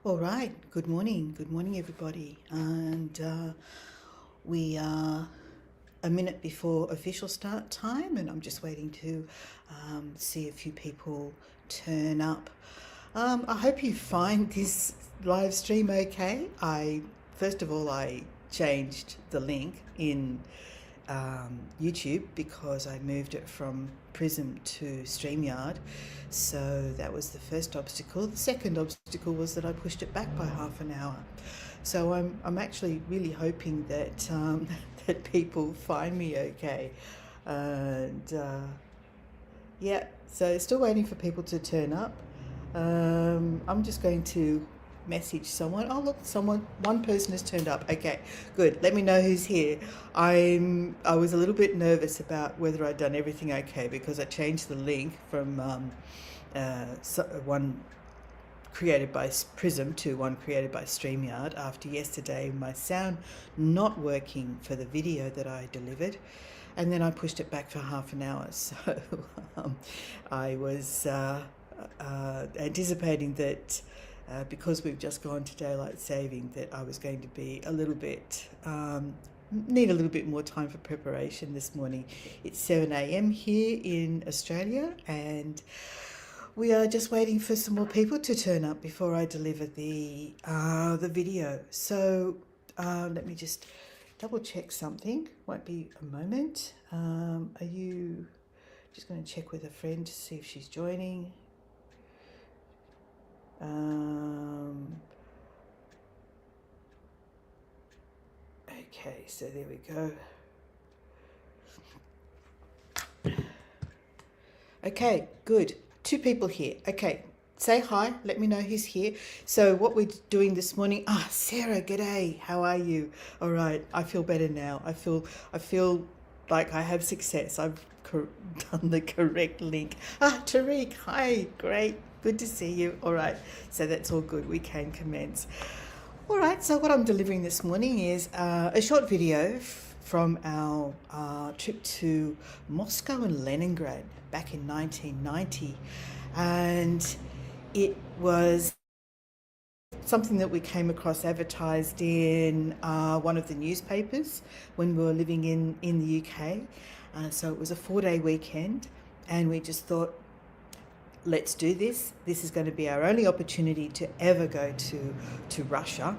All right, good morning everybody. And we are a minute before official start time, and I'm just waiting to see a few people turn up. I hope you find this live stream okay. First of all, I changed the link in YouTube because I moved it from Prism to StreamYard. So that was the first obstacle. The second obstacle was that I pushed it back by half an hour. So I'm actually really hoping that that people find me okay. And yeah, so still waiting for people to turn up. I'm just going to message someone. Oh look, one person has turned up. Okay, good. Let me know who's here. I was a little bit nervous about whether I'd done everything okay because I changed the link from one created by Prism to one created by StreamYard after yesterday my sound not working for the video that I delivered, and then I pushed it back for half an hour. So I was anticipating that because we've just gone to daylight saving, that I was going to be a little bit need a little bit more time for preparation this morning. It's 7 a.m. here in Australia, and we are just waiting for some more people to turn up before I deliver the video. So let me just double check something. Won't be a moment. Are you just going to check with a friend to see if she's joining? Okay, so there we go. Okay, good. 2 people here. Okay, say hi. Let me know who's here. So what we're doing this morning. Sarah, g'day. How are you? All right, I feel better now. I feel like I have success. I've done the correct link. Tariq, hi. Great. Good to see you. All right, so that's all good. We can commence. All right, so what I'm delivering this morning is a short video from our trip to Moscow and Leningrad back in 1990. And it was something that we came across advertised in one of the newspapers when we were living in the UK. So it was a 4-day weekend, and we just thought, let's do this. This is going to be our only opportunity to ever go to Russia.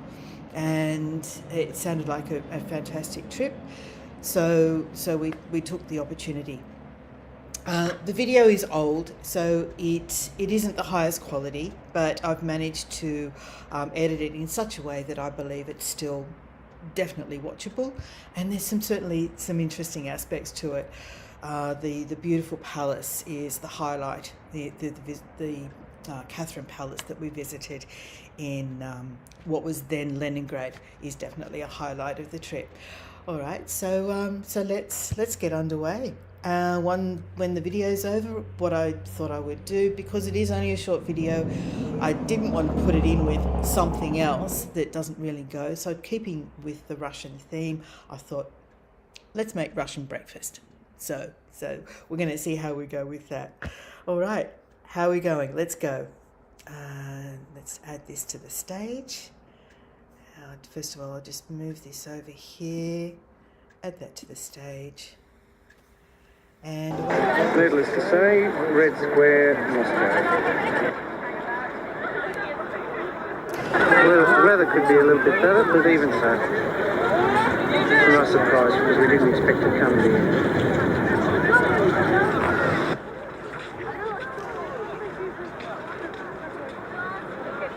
And it sounded like a fantastic trip. So we took the opportunity. The video is old, so it isn't the highest quality, but I've managed to edit it in such a way that I believe it's still definitely watchable, and there's certainly some interesting aspects to it. The beautiful palace is the highlight. The Catherine Palace that we visited in what was then Leningrad is definitely a highlight of the trip. All right, so let's get underway. When the video's over, what I thought I would do, because it is only a short video, I didn't want to put it in with something else that doesn't really go. So keeping with the Russian theme, I thought, let's make Russian breakfast. So we're going to see how we go with that. All right, how are we going? Let's go. Let's add this to the stage. First of all, I'll just move this over here, add that to the stage. And needless to say, Red Square, Moscow. The weather could be a little bit better, but even so, it's a nice surprise because we didn't expect to come here.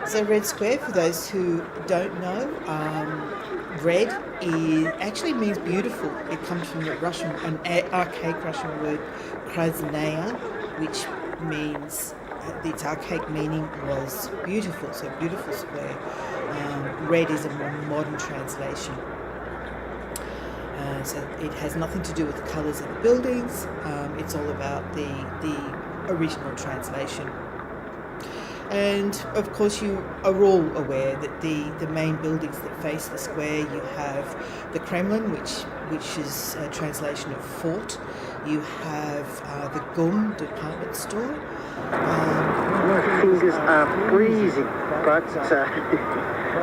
So Red Square, for those who don't know, red actually means beautiful. It comes from the an archaic Russian word, krasnaya, which means, its archaic meaning was beautiful, so beautiful square. Red is a more modern translation. So it has nothing to do with the colours of the buildings. It's all about the original translation. And of course you are all aware that the main buildings that face the square, you have the Kremlin, which is a translation of fort. You have the GUM department store. My fingers are freezing, but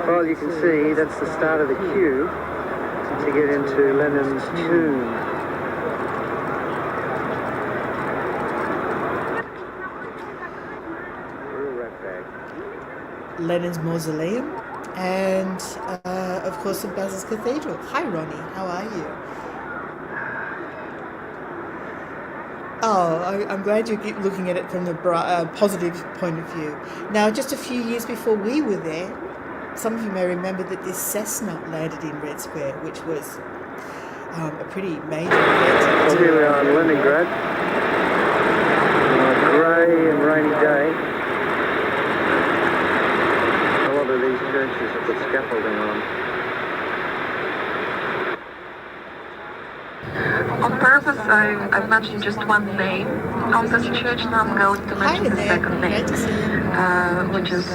well, you can see that's the start of the queue to get into Lenin's tomb. Real rat bag. Lenin's mausoleum, and of course St Basil's Cathedral. Hi Ronnie, how are you? Oh, I'm glad you're looking at it from the positive point of view. Now, just a few years before we were there, some of you may remember that this Cessna landed in Red Square, which was a pretty major event. Well, here we are in Leningrad, on a grey and rainy day. A lot of these churches have put scaffolding on. On purpose, I've mentioned just one name of this church. Now I'm going to mention the second name, which is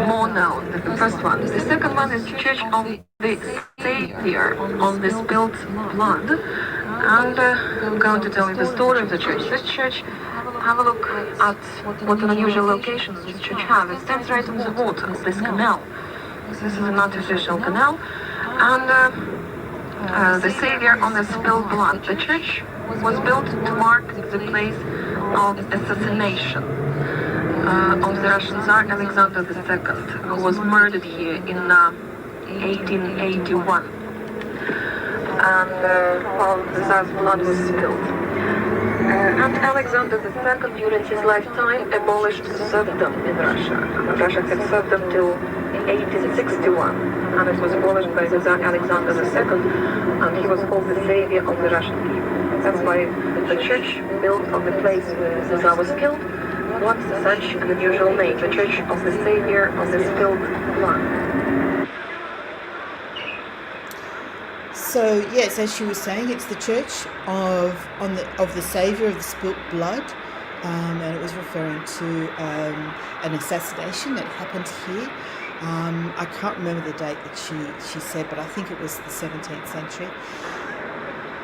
more known than the first one. The second one is Church of the Savior on the Spilled Blood. And I'm going to tell you the story of the church. This church, have a look at what an unusual location this church has. It stands right on the water of this canal. This is an artificial canal. And the Savior on the Spilled Blood. The church was built to mark the place of assassination of the Russian Tsar Alexander II, who was murdered here in 1881. And the Tsar's blood was spilled. And Alexander II, during his lifetime, abolished serfdom in Russia. Russia had serfdom till 1861. And it was abolished by the Tsar Alexander II, and he was called the savior of the Russian people. That's why the church built on the place where the Tsar was killed got such an unusual name, the Church of the Savior of the Spilled Blood. So yes, as she was saying, it's the Church of the Savior of the Spilt Blood, and it was referring to an assassination that happened here. I can't remember the date that she said, but I think it was the 17th century.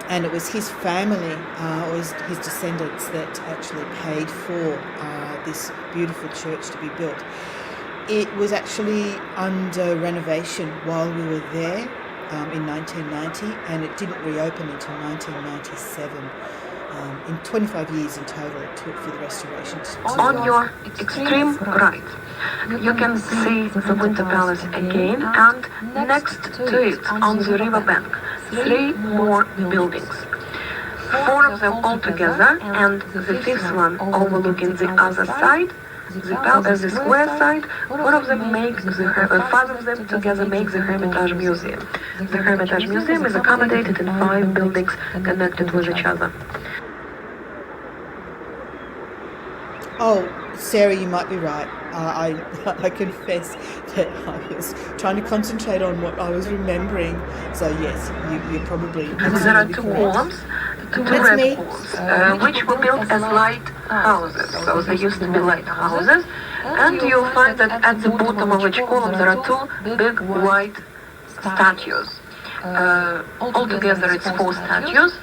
And it was his family, or his descendants, that actually paid for this beautiful church to be built. It was actually under renovation while we were there in 1990, and it didn't reopen until 1997. In 25 years in total it took for the restoration to On your extreme right, you can see the Winter Palace again, and next to it, on the river bank, 3 more buildings. 4 of them all together, and the 5th one overlooking the other side, the square side. 4 of them make 5 of them together make the Hermitage Museum. The Hermitage Museum is accommodated in 5 buildings connected with each other. Oh, Sarah, you might be right. I confess that I was trying to concentrate on what I was remembering. So yes, you're probably There are 2 columns, 2 red columns, which were built as lighthouses. So they used to be lighthouses. And you'll find that at the bottom of each column there are 2 big white statues. Altogether it's 4 statues.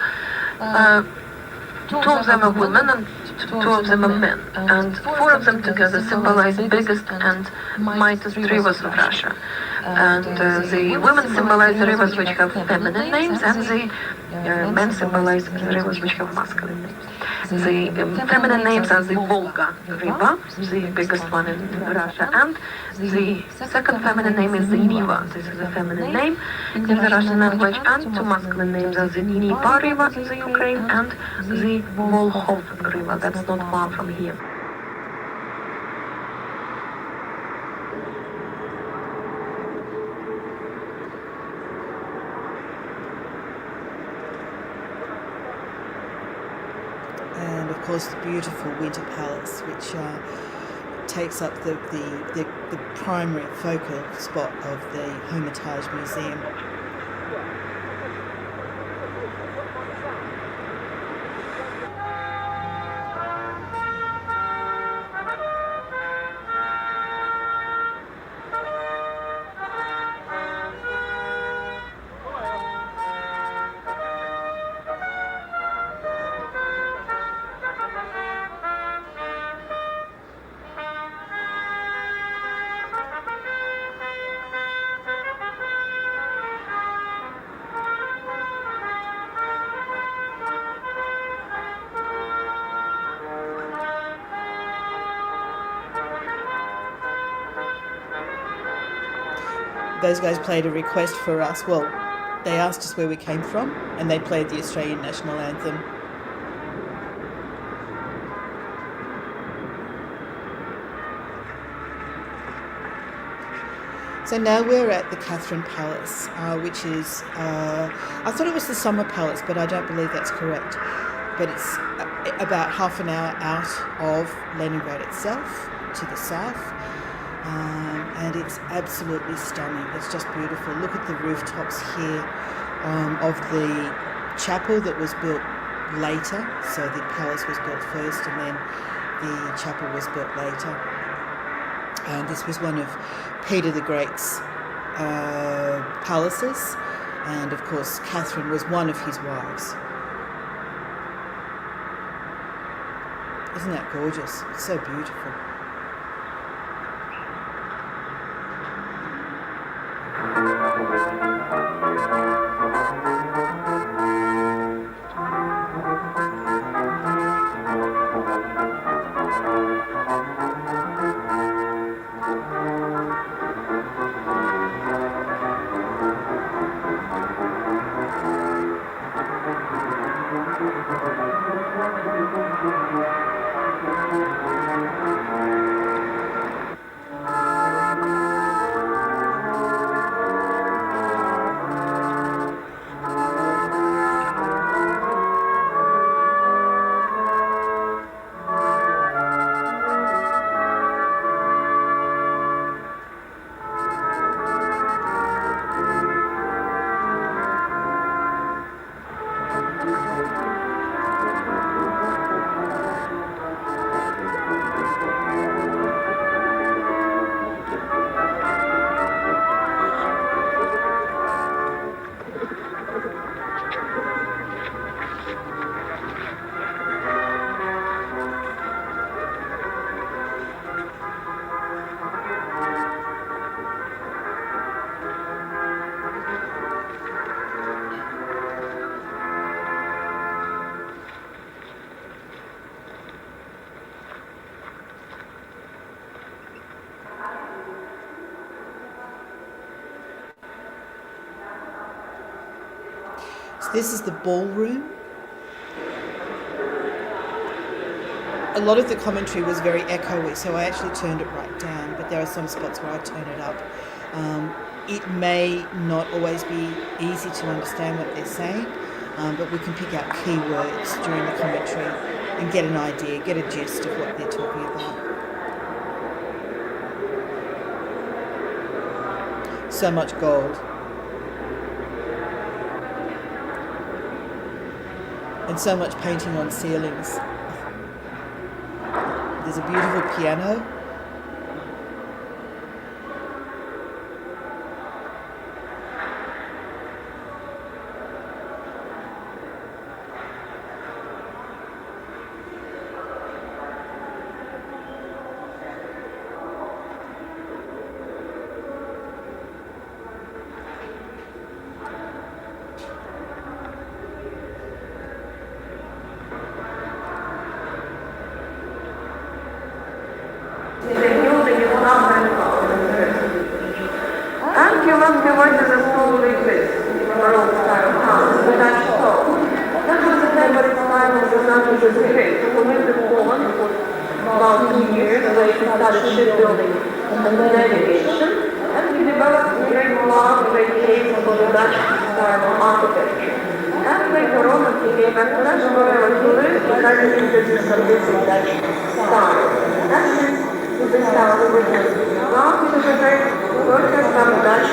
2 of them are women and 2 of them are men, and 4 of them together symbolize the biggest and mightiest rivers of Russia. And the women symbolize the rivers which have feminine names, and the men symbolize the rivers which have masculine names. The feminine names are the Volga River, the biggest one in Russia, and the second feminine name is the Niva. This is a feminine name in the Russian language, and 2 masculine names are the Dnieper River in the Ukraine and the Volkhov River. That's not far from here. And of course the beautiful Winter Palace, which takes up the primary focal spot of the Hermitage Museum. those guys played a request for us. Well, they asked us where we came from, and they played the Australian national anthem. So now we're at the Catherine Palace, which is, I thought it was the Summer Palace, but I don't believe that's correct. But it's about half an hour out of Leningrad itself, to the south. And it's absolutely stunning. It's just beautiful. Look at the rooftops here of the chapel that was built later. So the palace was built first and then the chapel was built later. And this was one of Peter the Great's palaces, and of course Catherine was one of his wives. Isn't that gorgeous? It's so beautiful. This is the ballroom. A lot of the commentary was very echoey, so I actually turned it right down, but there are some spots where I turn it up. It may not always be easy to understand what they're saying, but we can pick out key words during the commentary and get an idea, get a gist of what they're talking about. So much gold. And so much painting on ceilings. There's a beautiful piano. About 2 years later, he started shipbuilding and navigation, and he developed a great love, great taste for the Dutch style of architecture. And later on, he became international relatively because he introduced some different Dutch style. And this is how we were doing. Now, he was a great worker of Dutch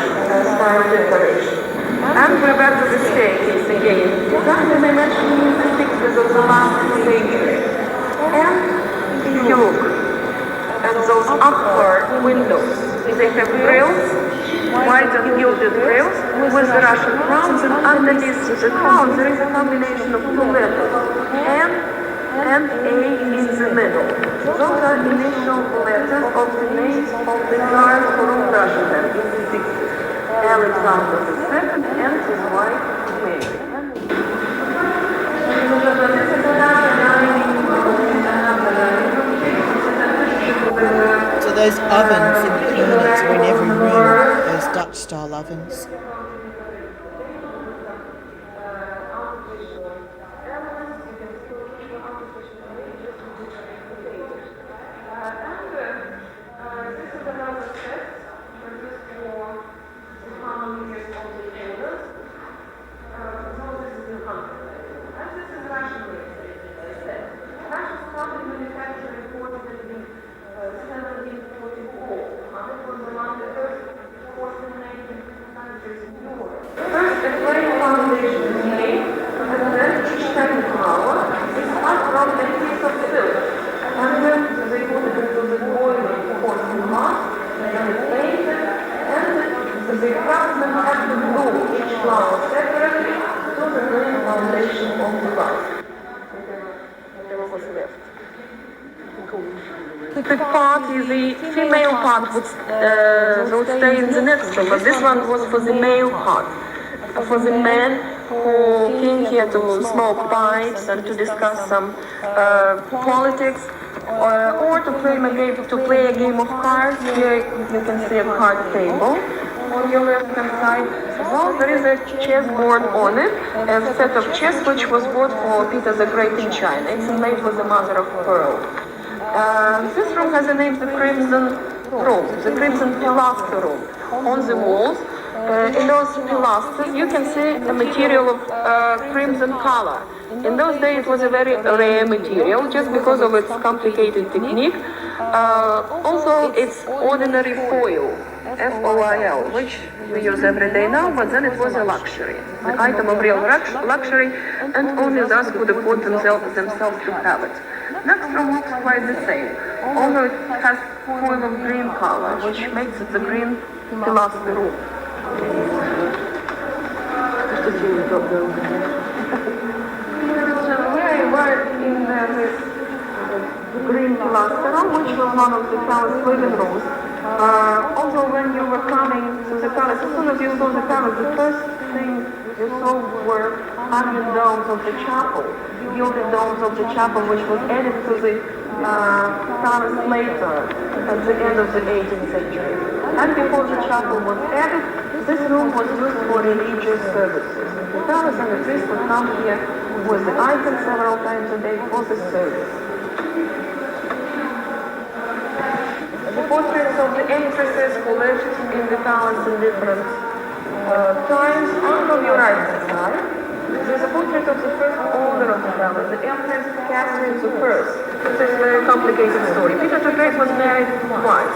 style decoration. And we're back to the staircase again. Exactly, they mentioned in the 60s of the last century. And if you look at those upward windows, they have grills, white and gilded grills, with the Russian crowns, and underneath the crown there is a combination of two letters, N and A in the middle. Those are initial letters of the names of the Tsars who ruled Russia then in the 60s. Alexander II and his wife Mary. So those ovens in the corners are in every room, those Dutch style ovens. First, a clay foundation is made, and then each time flour is cut from a piece of silk. And then they put it into the boiling porcelain pot, and it's painted, and the craftsmen have to glue each flower separately to the clay foundation of the vase. Whatever was left. The part is the female part would stay in the next room, but this one was for the male part. For the men who came here to smoke pipes and to discuss some politics or to play a game of cards. Here you can see a card table on your left hand side. Well, there is a chessboard on it, a set of chess which was bought for Peter the Great in China. It's made with the mother of pearl. This room has the name the Crimson Room, the Crimson Pilaster Room. On the walls, in those pilasters, you can see a material of crimson color. In those days, it was a very rare material, just because of its complicated technique. Also, it's ordinary foil, F-O-I-L, which we use every day now, but then it was a luxury, the item of real luxury, and only thus could afford themselves to have it. Next room looks quite the same, although it has foil of green color, which makes it the green pilaster room. We were in this green pilaster room, which was one of the palace living rooms. Also, when you were coming to the palace, as soon as you saw the palace, the first thing you saw were iron domes of the chapel, gilded domes of the chapel, which was added to the palace later, at the end of the 18th century. And before the chapel was added, this room was used for religious services. The palace and the priest would come here with the icon several times a day for the service. The portraits of the empresses who lived in the palace in different times. On your right hand side, there's a portrait of the first owner of the palace, the Empress Catherine I. This is a very complicated story. Peter the Great was married twice.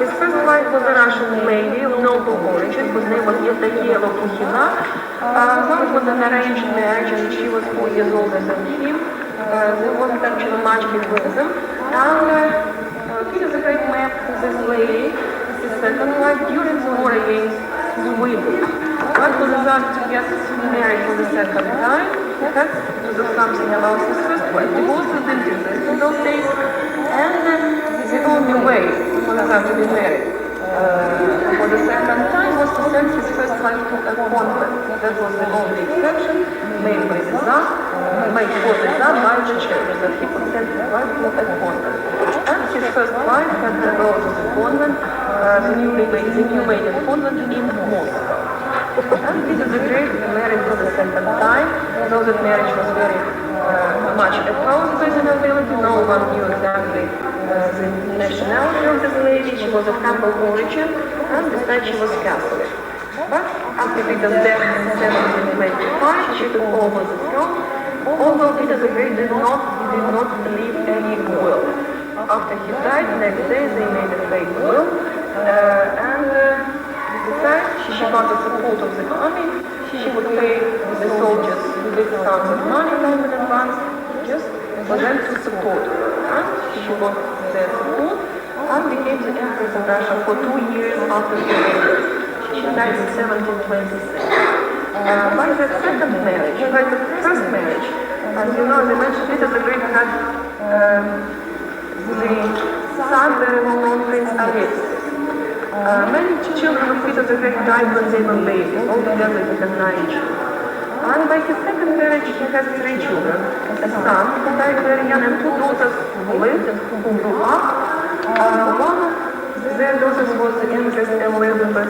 His first wife was a Russian lady of noble origin, whose name was Yevdokia Lopukhina. It was an arranged marriage, and she was 4 years older than him. There wasn't actually much between them. And Peter the Great met this lady, his second wife, during the war against Sweden. But for the result to get married for the second time, he had to do something about his first wife. Divorces didn't exist in those days, and the only way for the to be married for the second time was to send his first wife to a convent. That was the only exception made by the Tsar, made for the Tsar by the church, that he could send his wife to a convent. And his first wife had to go to the convent, the new made convent in Moscow. And Peter the Great married for the second time, though that marriage was very much opposed by the nobility. No one knew exactly the nationality of this lady. She was of humble origin, and besides she was Catholic. But after Peter's death in 1725, she took over the throne, although Peter the Great did not leave any will. After he died, the next day they made a fake will, and besides, she got the support of the army. She would pay the soldiers big sums of money time in advance just for them to support her. And she got their support and became the Empress of Russia for 2 years after her death. She died in 1726. By the second marriage, by the first marriage, as you know, as I mentioned, Peter the Great had the son, the well-known Prince Alexis. Many children of Peter the Great died when they were babies, altogether he had 9 children. And by his second marriage he had 3 children, a son who died very young and 2 daughters who lived and who grew up. One of their daughter was Empress Elizabeth I,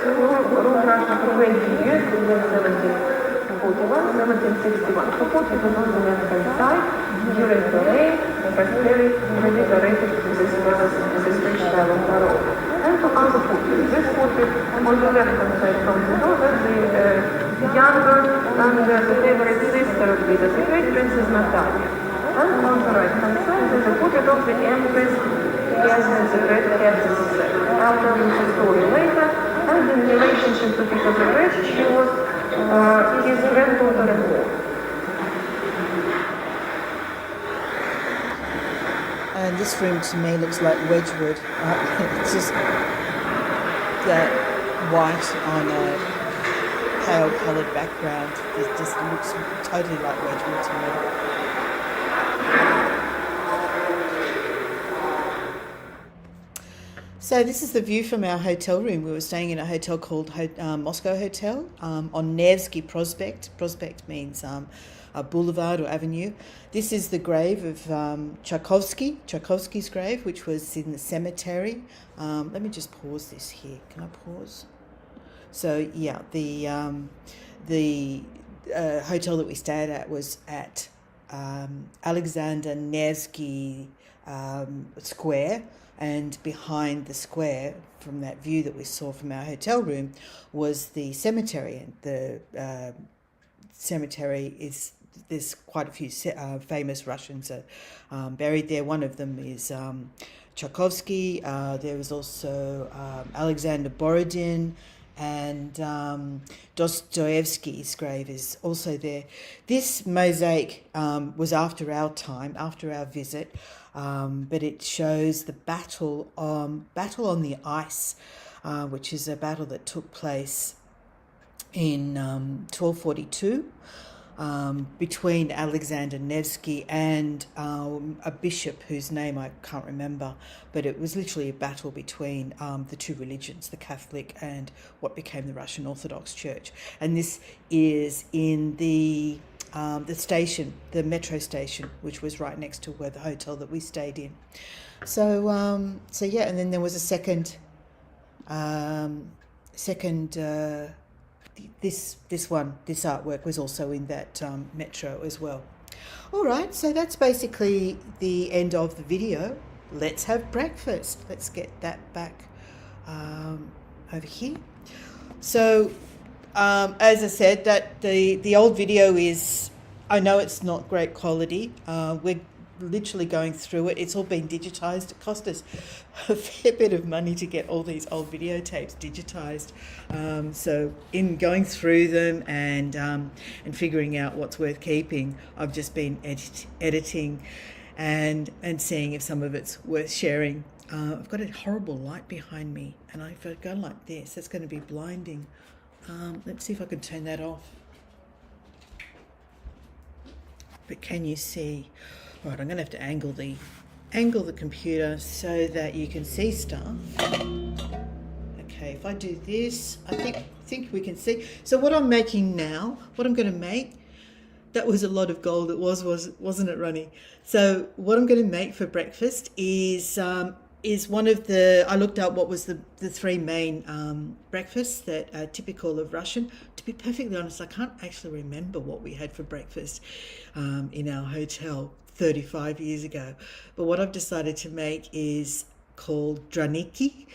who ruled Russia for 20 years between 1761 Her portrait was on the left-hand side. During her reign, Empress Mary redecorated this palace in this rich style of Baroque. And to other portraits. This portrait on the left-hand side from the door, that's the younger and the favorite sister of the Great Princess Natalia. And on the right-hand side, there's a portrait of the Empress Catherine the Great, Catherine II. I'll tell you the story later. And in relationship to Peter the Great, she was his granddaughter-in-law. And this room to me looks like Wedgwood. It's just that white on a pale coloured background. It just looks totally like Wedgwood to me. So this is the view from our hotel room. We were staying in a hotel called Moscow Hotel on Nevsky Prospect. Prospect means a boulevard or avenue. This is the grave of Tchaikovsky's grave, which was in the cemetery. Let me just pause this here. Can I pause? So yeah, the hotel that we stayed at was at Alexander Nevsky Square. And behind the square, from that view that we saw from our hotel room, was the cemetery. And the cemetery is, there's quite a few famous Russians buried there. One of them is Tchaikovsky. There was also Alexander Borodin, and Dostoevsky's grave is also there. This mosaic was after our time, after our visit. But it shows the battle on the ice, which is a battle that took place in 1242 between Alexander Nevsky and a bishop whose name I can't remember, but it was literally a battle between the two religions, the Catholic and what became the Russian Orthodox Church. And this is in the station, the metro station, which was right next to where the hotel that we stayed in. So yeah, and then there was a second this artwork was also in that metro as well. All right, so that's basically the end of the video. Let's have breakfast. Let's get that back over here. So as I said, that the old video is, I know it's not great quality. We're literally going through it. It's all been digitized. It cost us a fair bit of money to get all these old videotapes digitized. So in going through them and figuring out what's worth keeping, I've just been editing and seeing if some of it's worth sharing. I've got a horrible light behind me, and if I go like this, that's going to be blinding. Let's see if I can turn that off. But can you see? All right, I'm going to have to angle the computer so that you can see stuff. Okay, if I do this, I think we can see. So what I'm making now, what I'm going to make, that was a lot of gold. It wasn't it, Ronnie? So what I'm going to make for breakfast is one of the, I looked up what was the three main breakfasts that are typical of Russian. To be perfectly honest, I can't actually remember what we had for breakfast in our hotel 35 years ago. But what I've decided to make is called Draniki,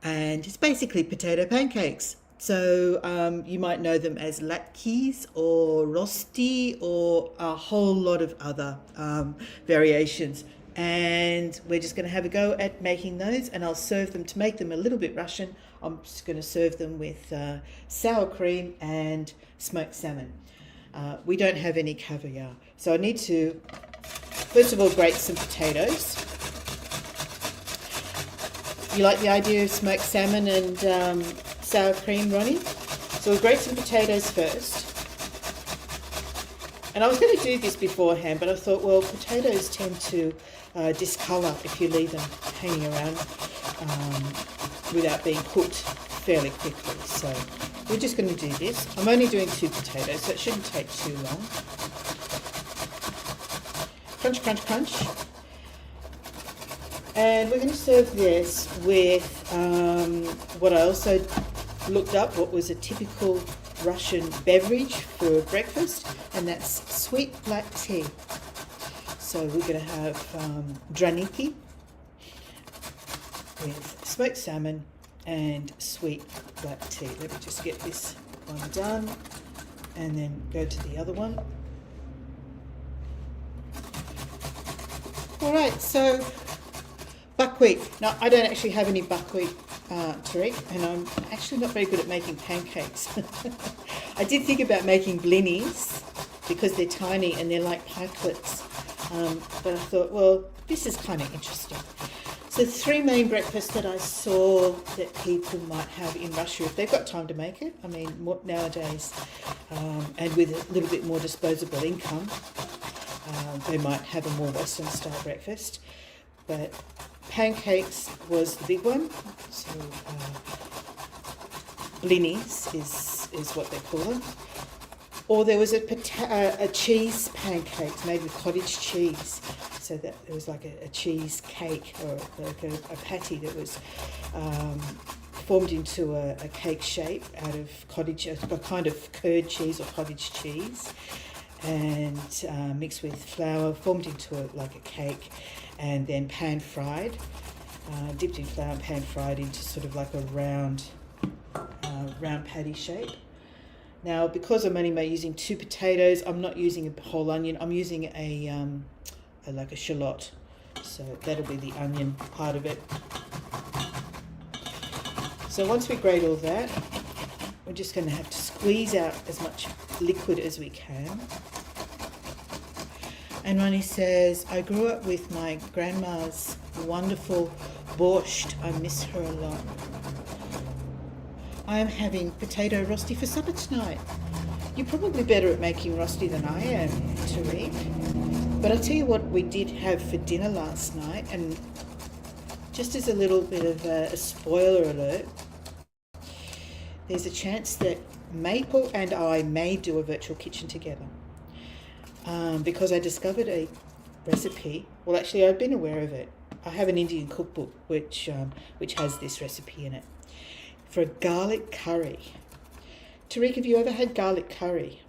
and it's basically potato pancakes. So you might know them as latkis or rosti or a whole lot of other variations. And we're just going to have a go at making those, and I'll serve them. To make them a little bit Russian, I'm just going to serve them with sour cream and smoked salmon. We don't have any caviar, so I need to first of all grate some potatoes. You like the idea of smoked salmon and sour cream, Ronnie? So we'll grate some potatoes first. And I was going to do this beforehand, but I thought, well, potatoes tend to discolour if you leave them hanging around without being cooked fairly quickly. So we're just going to do this. I'm only doing 2 potatoes, so it shouldn't take too long. Crunch, crunch, crunch. And we're going to serve this with what I also looked up, what was a typical Russian beverage for breakfast, and that's sweet black tea. So we're going to have Draniki with smoked salmon and sweet black tea. Let me just get this one done and then go to the other one. All right, so buckwheat. Now, I don't actually have any buckwheat, Tariq, and I'm actually not very good at making pancakes. I did think about making blinis because they're tiny and they're like pikelets, but I thought, well, this is kind of interesting. So 3 main breakfasts that I saw that people might have in Russia if they've got time to make it. I mean, nowadays, and with a little bit more disposable income, they might have a more Western style breakfast. But pancakes was the big one. So blinis is what they call them. Or there was a cheese pancakes made with cottage cheese. So that it was like a cheese cake or like a patty that was formed into a cake shape out of a kind of curd cheese or cottage cheese, and mixed with flour, formed into like a cake, and then pan fried, dipped in flour and pan fried into sort of like a round patty shape. Now, because I'm only using 2 potatoes, I'm not using a whole onion. I'm using like a shallot, so that'll be the onion part of it. So once we grate all that, we're just going to have to squeeze out as much liquid as we can. And Ronnie says, I grew up with my grandma's wonderful borscht. I miss her a lot. I am having potato rosti for supper tonight. You're probably better at making rosti than I am, Tariq. But I'll tell you what we did have for dinner last night, and just as a little bit of a spoiler alert, there's a chance that Maple and I may do a virtual kitchen together. Because I discovered a recipe. Well, actually, I've been aware of it. I have an Indian cookbook which has this recipe in it for a garlic curry. Tariq, have you ever had garlic curry?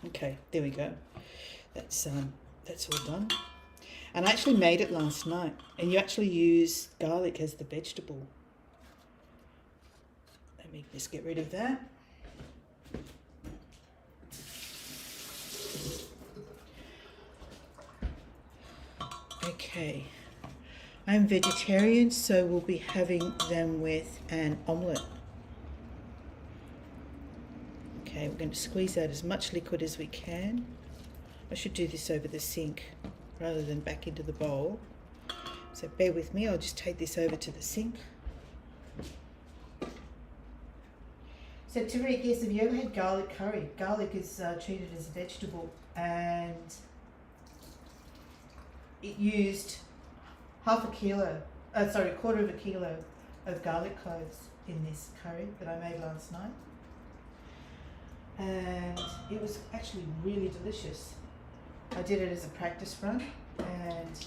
Okay, there we go. That's all done. And I actually made it last night. And you actually use garlic as the vegetable. Let me just get rid of that. Okay, I'm vegetarian, so we'll be having them with an omelette. Okay, we're going to squeeze out as much liquid as we can. I should do this over the sink rather than back into the bowl. So bear with me, I'll just take this over to the sink. So Tariq, yes, have you ever had garlic curry? Garlic is treated as a vegetable, and it used quarter of a kilo of garlic cloves in this curry that I made last night. And it was actually really delicious. I did it as a practice run, and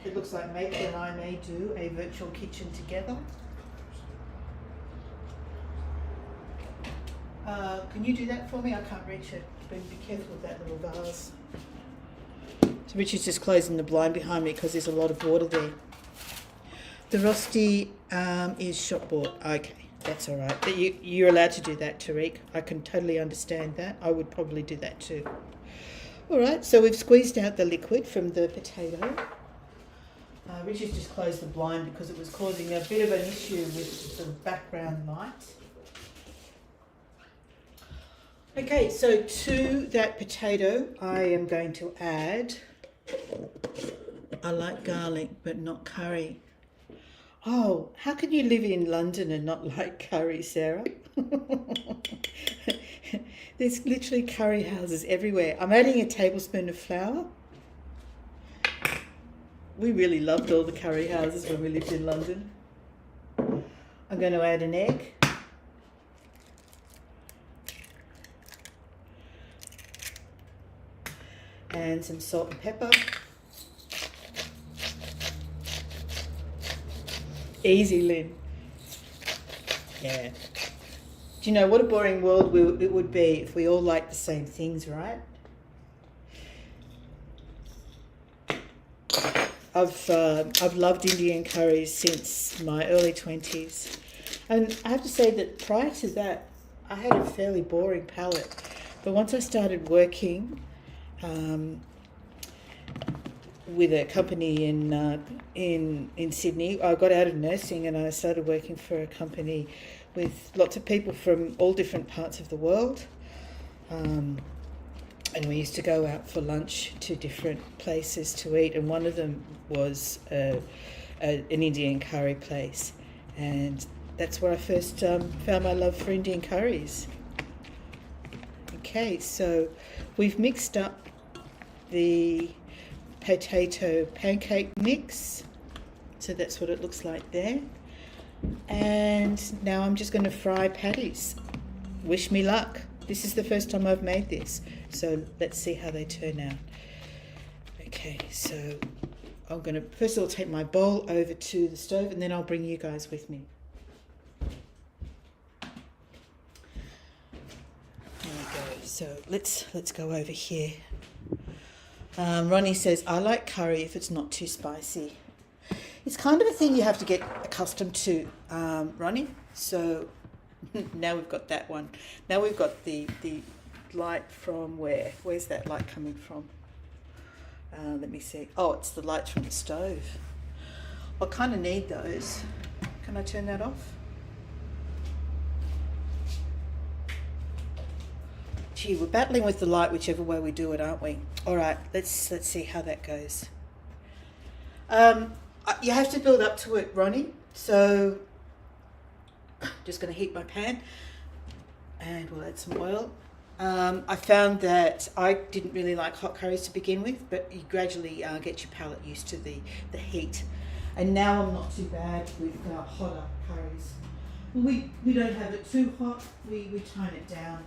it looks like Maple and I may do a virtual kitchen together. Can you do that for me? I can't reach it. Be careful with that little vase. So Richard's just closing the blind behind me because there's a lot of water there. The rosti is shop bought. Okay, that's all right. But you're allowed to do that, Tariq. I can totally understand that. I would probably do that too. All right, so we've squeezed out the liquid from the potato. Richard's just closed the blind because it was causing a bit of an issue with the background light. Okay, so to that potato, I am going to add, I like garlic, but not curry. Oh, how can you live in London and not like curry, Sarah? There's literally curry houses everywhere. I'm adding a tablespoon of flour. We really loved all the curry houses when we lived in London. I'm going to add an egg. And some salt and pepper. Easy, Lynn. Yeah. Do you know what a boring world it would be if we all liked the same things, right? I've loved Indian curries since my early 20s. And I have to say that prior to that, I had a fairly boring palate. But once I started working with a company in Sydney, I got out of nursing and I started working for a company with lots of people from all different parts of the world. And we used to go out for lunch to different places to eat, and one of them was an Indian curry place, and that's where I first found my love for Indian curries. Okay, so we've mixed up the potato pancake mix, so that's what it looks like there, and now I'm just going to fry patties. Wish me luck. This is the first time I've made this, so let's see how they turn out. Okay, so I'm going to first of all take my bowl over to the stove, and then I'll bring you guys with me. There we go. So let's go over here. Ronnie says, I like curry if it's not too spicy. It's kind of a thing you have to get accustomed to, Ronnie. So now we've got that one. Now we've got the light from where? Where's that light coming from? Let me see. Oh, it's the lights from the stove. I kind of need those. Can I turn that off? Gee, we're battling with the light whichever way we do it, aren't we? All right, let's see how that goes. You have to build up to it, Ronnie. So just going to heat my pan and we'll add some oil. I found that I didn't really like hot curries to begin with, but you gradually get your palate used to the heat. And now I'm not too bad with hotter curries. We don't have it too hot, we tone it down.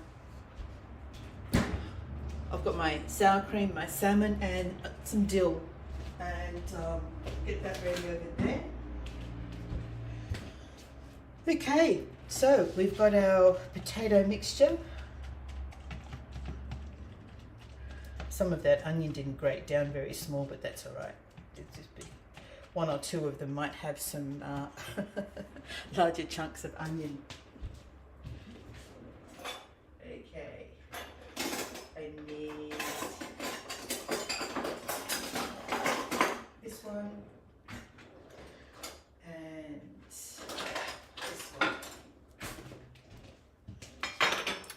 I've got my sour cream, my salmon and some dill, and get that ready over there. Okay, so we've got our potato mixture. Some of that onion didn't grate down very small, but that's all right. It's just one or two of them might have some larger chunks of onion. Okay, I need this one and this one.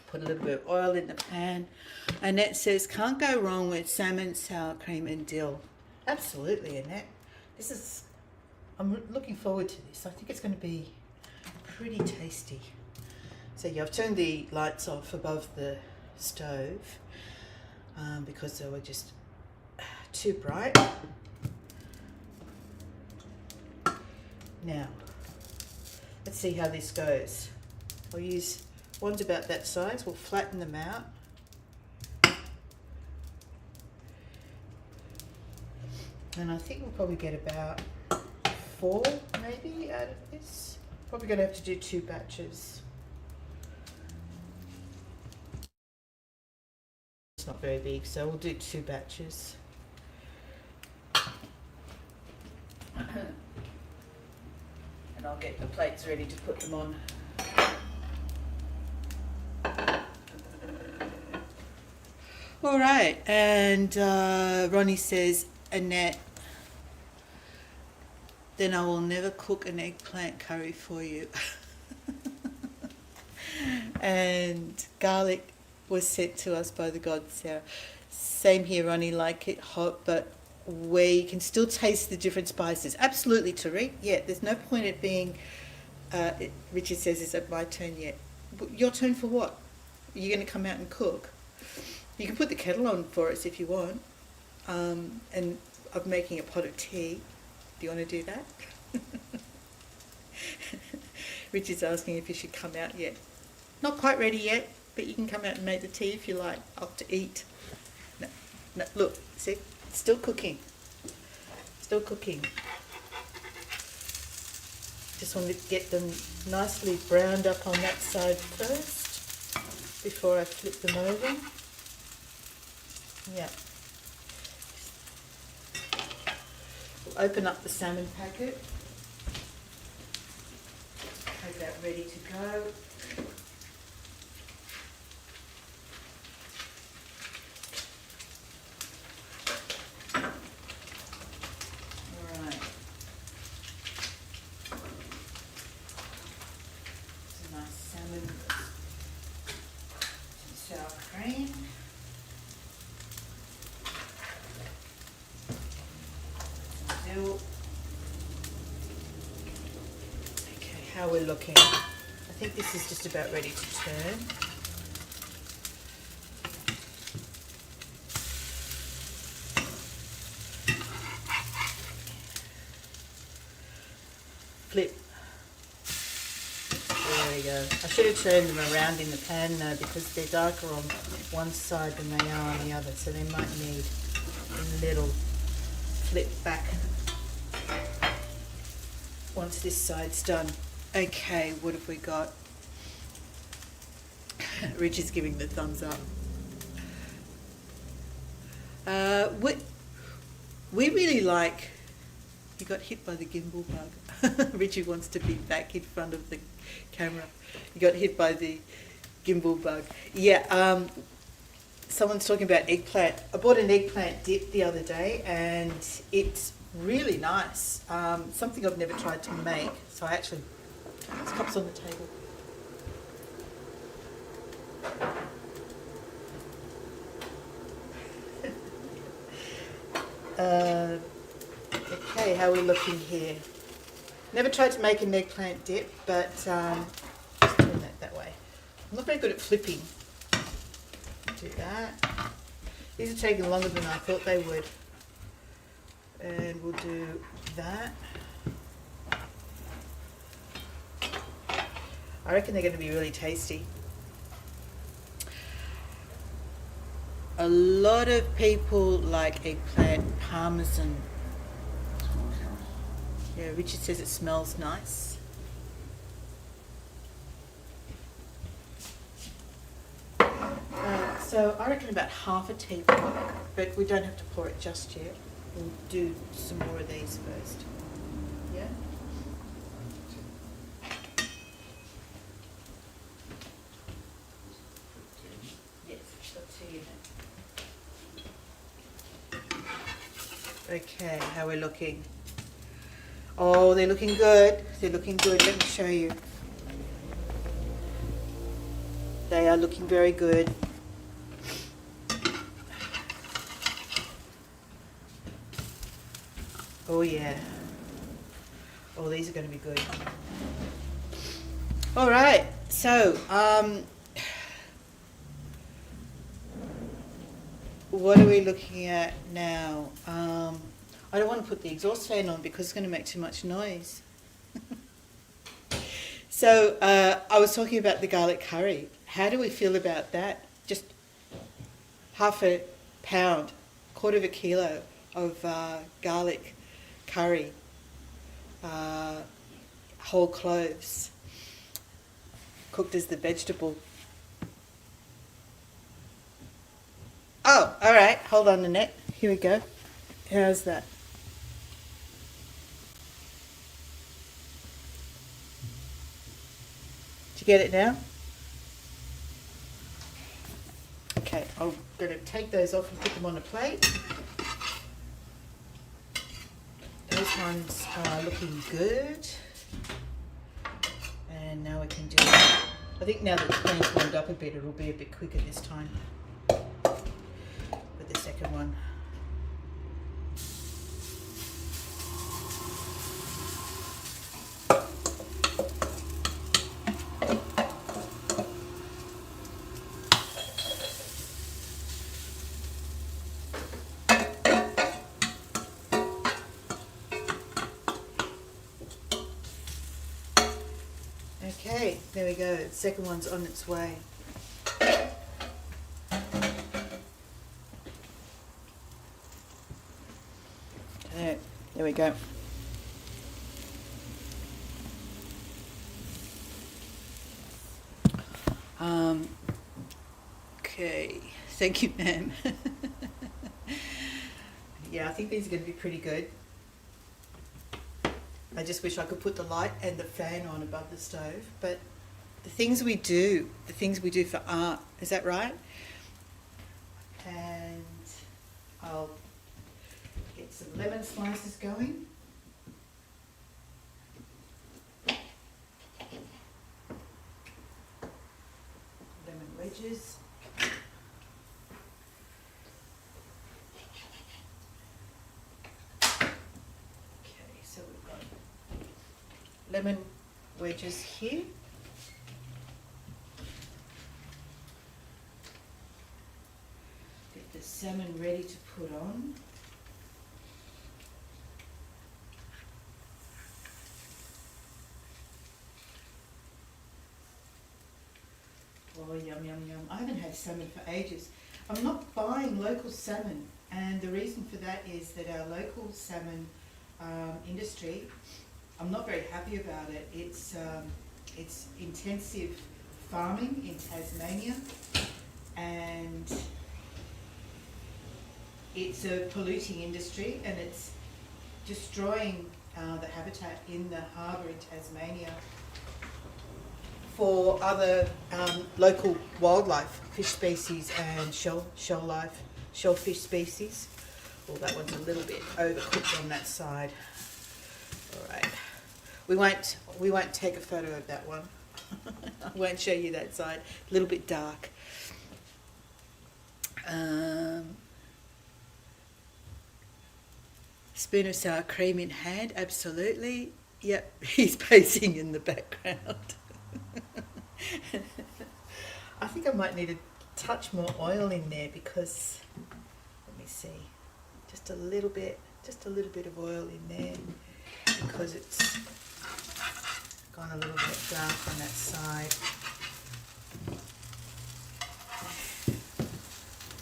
Put a little bit of oil in the pan. Annette says, can't go wrong with salmon, sour cream and dill. Absolutely, Annette. I'm looking forward to this. I think it's going to be pretty tasty. So yeah, I've turned the lights off above the stove because they were just too bright. Now, let's see how this goes. I'll use ones about that size. We'll flatten them out. And I think we'll probably get about 4 maybe out of this. Probably going to have to do 2 batches. It's not very big, so we'll do 2 batches. And I'll get the plates ready to put them on. All right, and Ronnie says, Annette, then I will never cook an eggplant curry for you. And garlic was sent to us by the god Sarah. Same here, Ronnie, like it hot, but where you can still taste the different spices. Absolutely, Tariq. Yeah, there's no point it being, Richard says, is it my turn yet? Your turn for what? Are you going to come out and cook? You can put the kettle on for us if you want. And I'm making a pot of tea. Do you want to do that? Richard's asking if you should come out yet. Not quite ready yet, but you can come out and make the tea if you like, up to eat. No, look, see, it's still cooking. Still cooking. just want to get them nicely browned up on that side first before I flip them over. Yeah. We'll open up the salmon packet. Have that ready to go. Alright. Some nice salmon, some sour cream. Some dill. How we're looking. I think this is just about ready to turn. Flip. There we go. I should have turned them around in the pan though, because they're darker on one side than they are on the other, so they might need a little flip back once this side's done. Okay, what have we got? Rich is giving the thumbs up. We really like... You got hit by the gimbal bug. Richie wants to be back in front of the camera. You got hit by the gimbal bug. Yeah, someone's talking about eggplant. I bought an eggplant dip the other day and it's really nice. Something I've never tried to make, so I actually... This cup's on the table. Okay, how are we looking here? Never tried to make an eggplant dip, but just turn that way. I'm not very good at flipping. Do that. These are taking longer than I thought they would. And we'll do that. I reckon they're going to be really tasty. A lot of people like eggplant parmesan. Yeah, Richard says it smells nice. So I reckon about half a teaspoon, but we don't have to pour it just yet. We'll do some more of these first. Yeah? Yes, got tea in it. Okay, how are we looking? Oh, they're looking good. They're looking good. Let me show you. They are looking very good. Oh yeah. Oh, these are going to be good. All right. So, what are we looking at now? I don't want to put the exhaust fan on because it's going to make too much noise. So I was talking about the garlic curry. How do we feel about that? Just half a pound, quarter of a kilo of garlic curry, whole cloves, cooked as the vegetable. Oh, all right. Hold on, Annette. Here we go. How's that? Did you get it now? Okay, I'm going to take those off and put them on a plate. Those ones are looking good. And now we can do, I think now that the pan's warmed up a bit, it'll be a bit quicker this time with the second one. Okay, there we go. The second one's on its way. There we go. Okay, thank you, ma'am. Yeah, I think these are going to be pretty good. I just wish I could put the light and the fan on above the stove, but the things we do for art, is that right? And I'll get some lemon slices going. Lemon wedges. Okay, so we've got lemon wedges here. Get the salmon ready to put on. Oh, yum, yum, yum. I haven't had salmon for ages. I'm not buying local salmon, and the reason for that is that our local salmon industry, I'm not very happy about it. It's intensive farming in Tasmania, and it's a polluting industry, and it's destroying the habitat in the harbour in Tasmania for other local wildlife, fish species and shellfish species. Well, that one's a little bit overcooked on that side. All right, we won't take a photo of that one. I won't show you that side. A little bit dark. Spoon of sour cream in hand, absolutely. Yep, he's pacing in the background. I think I might need a touch more oil in there because, let me see, just a little bit of oil in there because it's gone a little bit dark on that side.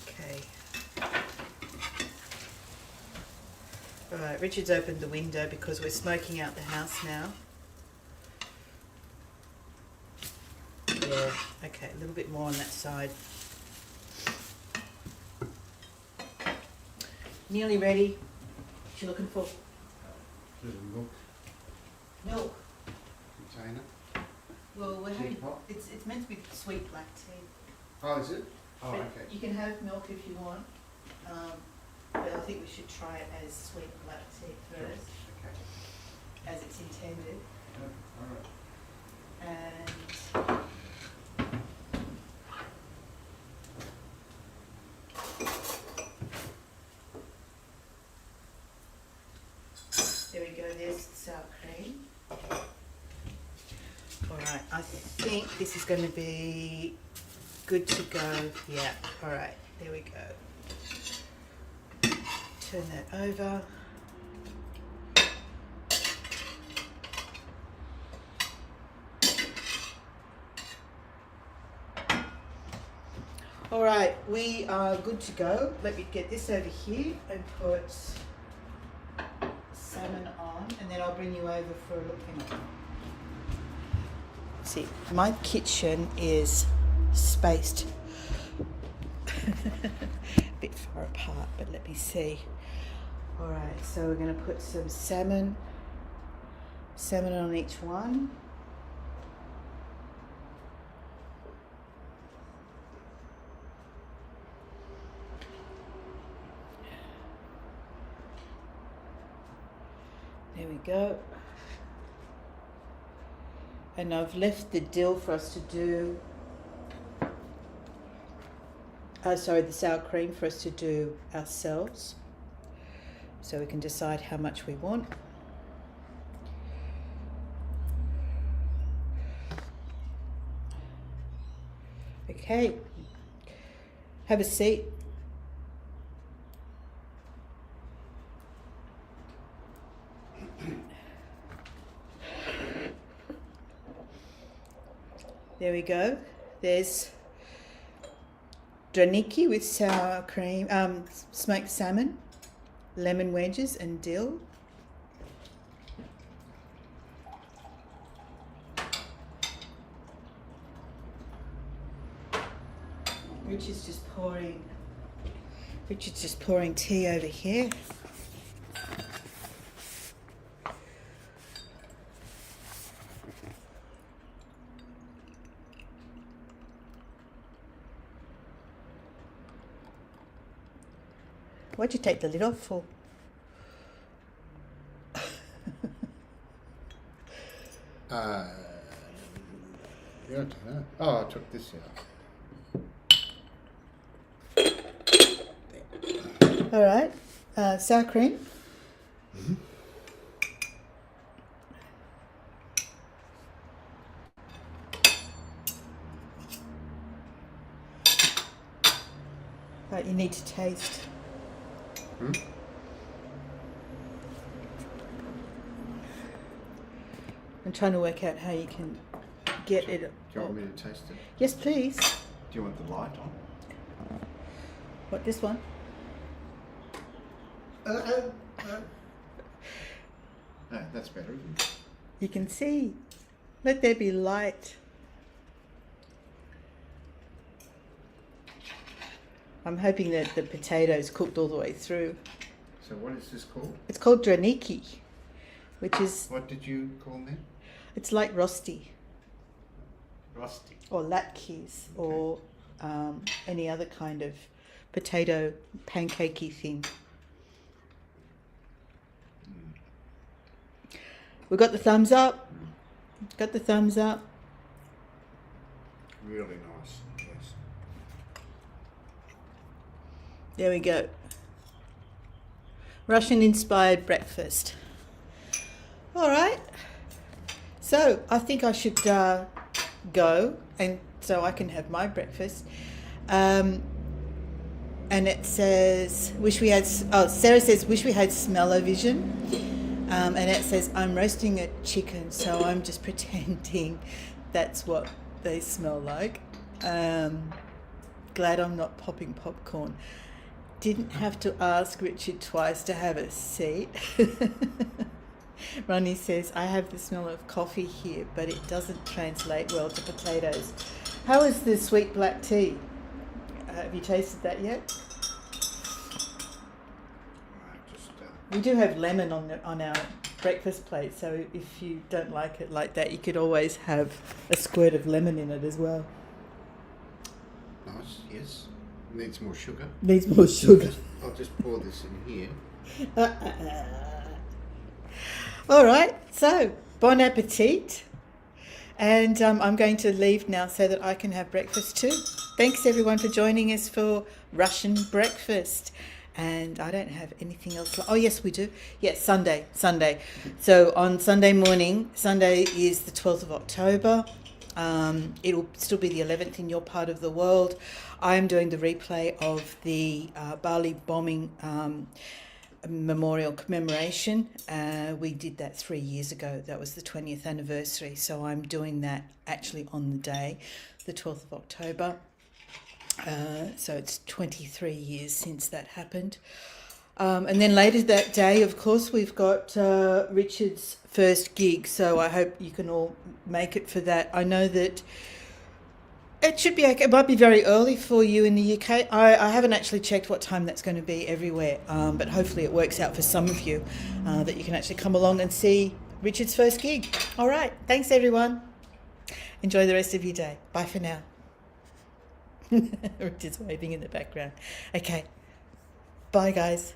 Okay. All right, Richard's opened the window because we're smoking out the house now. Yeah, okay, a little bit more on that side. Nearly ready. What you looking for? Milk Milk. container. Well, we're having, Teapot? it's meant to be sweet black tea. Oh, is it? Oh, But okay. you can have milk if you want, but I think we should try it as sweet black tea Sure. first, Okay. as it's intended. Yeah, all right. And there we go, there's the sour cream. Alright, I think this is going to be good to go. Yeah, alright, there we go. Turn that over. Alright, we are good to go. Let me get this over here and put salmon on, and then I'll bring you over for a look in it. See, my kitchen is spaced a bit far apart, but let me see. Alright, so we're going to put some salmon on each one. There we go. And I've left the dill for us to do, the sour cream for us to do ourselves. So we can decide how much we want. Okay, have a seat. There we go. There's Draniki with sour cream, smoked salmon, lemon wedges and dill. Richard's just pouring tea over here. What'd you take the lid off for? Yeah, I don't know. Oh, I took this out. All right. Sour cream. Mm-hmm. Right, you need to taste. Hmm? I'm trying to work out how you can get it. Do you want me to taste it? Yes, please. Do you want the light on? What, this one? No, that's better, isn't it? You can see. Let there be light. I'm hoping that the potatoes cooked all the way through. So what is this called? It's called Draniki, which is, What did you call me? it's like rosti Rusty. or latkes or any other kind of potato pancakey thing. We got the thumbs up. Got the thumbs up. Really nice, yes. There we go. Russian-inspired breakfast. All right. So I think I should go, and so I can have my breakfast. And it says, wish we had. Oh, Sarah says, wish we had smell-o-vision. And it says, I'm roasting a chicken, so I'm just pretending that's what they smell like. Glad I'm not popping popcorn. Didn't have to ask Richard twice to have a seat. Ronnie says, I have the smell of coffee here, but it doesn't translate well to potatoes. How is the sweet black tea? Have you tasted that yet? We do have lemon on our breakfast plate, so if you don't like it like that, you could always have a squirt of lemon in it as well. Nice, yes. Needs more sugar. Needs more sugar. I'll just pour this in here. All right, so bon appetit. And I'm going to leave now so that I can have breakfast too. Thanks everyone for joining us for Russian breakfast. And I don't have anything else. Oh, yes, we do. Yes, Sunday. So on Sunday morning, Sunday is the 12th of October. It'll still be the 11th in your part of the world. I am doing the replay of the Bali bombing memorial commemoration. We did that 3 years ago. That was the 20th anniversary. So I'm doing that actually on the day, the 12th of October. So it's 23 years since that happened. And then later that day, of course, we've got Richard's first gig. So I hope you can all make it for that. I know that it should be okay. It might be very early for you in the UK. I haven't actually checked what time that's going to be everywhere. But hopefully it works out for some of you that you can actually come along and see Richard's first gig. All right. Thanks, everyone. Enjoy the rest of your day. Bye for now. Richard's waving in the background. Okay. Bye, guys.